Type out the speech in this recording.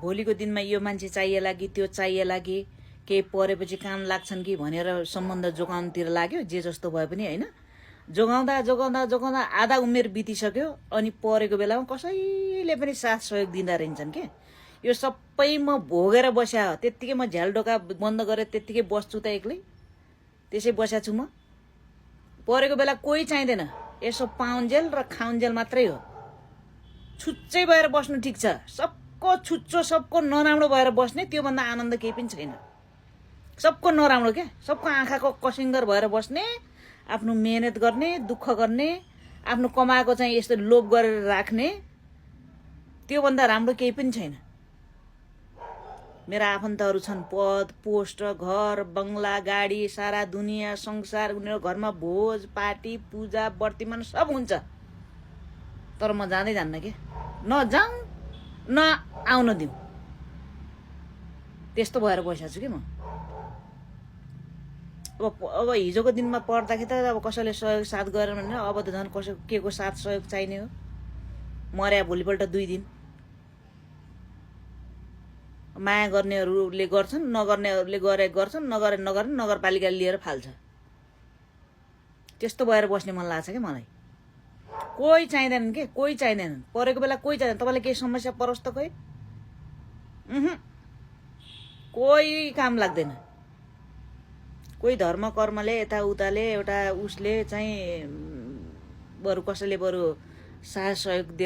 भोलिको दिनमा यो मान्छे चाहिएला कि त्यो चाहिएला कि केही परेपछि काम लाग्छन् कि भनेर सम्बन्ध जोगाउनुतिर लाग्यो। जे जस्तो भए पनि होइन, जोगाउँदा जोगाउँदा जोगाउँदा आधा उमेर बितिसक्यो। अनि परेको बेलामा कसैले पनि साथ सहयोग दिँदा रहन्छन् के। यो सबै म भोगेर बस्या हो। त्यत्तिकै म झ्यालडोका बन्द गरेर त्यत्तिकै बस्छु त एक्लै, त्यसै बस्या छु म। परेको बेला कोही चाहिँदैन, यसो पाउन्जेल र खाउन्जेल मात्रै हो। छुच्चै भएर बस्नु ठिक छ, सबको छुच्चो सबको नराम्रो भएर बस्ने, त्योभन्दा आनन्द केही पनि छैन। सबको नराम्रो क्या, सबको आँखाको कसिङ्गर भएर बस्ने, आफ्नो मेहनत गर्ने, दुःख गर्ने, आफ्नो कमाएको चाहिँ यस्तो लोभ गरेर राख्ने, त्योभन्दा राम्रो केही पनि छैन। मेरा आफन्तहरू छन्, पद पोस्ट घर बङ्गला गाडी सारा दुनियाँ संसार, उनीहरू घरमा भोज पार्टी पूजा वर्तीमान सब हुन्छ। तर म जाँदै जान्न के, नजाउँ न आउन दिउँ, त्यस्तो भएर बसेको छु कि म। अब हिजोको दिनमा पढ्दाखेरि त अब कसैले सहयोग साथ गरेर भने अब त झन् कसै के को साथ सहयोग चाहिने हो। मर्या भोलिपल्ट 2 दिन। माया गर्नेहरूले गर्छन्, नगर्नेहरूले गर्छन्, नगरे नगरपालिकाले लिएर फाल्छ। त्यस्तो भएर बस्ने मन लाग्छ क्या मलाई। कोही चाहिँदैनन् के, कोही चाहिँदैनन्। परेको बेला कोही चाहिँदैन। तपाईँलाई केही समस्या परोस् त कोही, कोही काम लाग्दैन। कोही धर्म कर्मले यताउताले एउटा उसले चाहिँ बरु कसैले बरु साथ सहयोग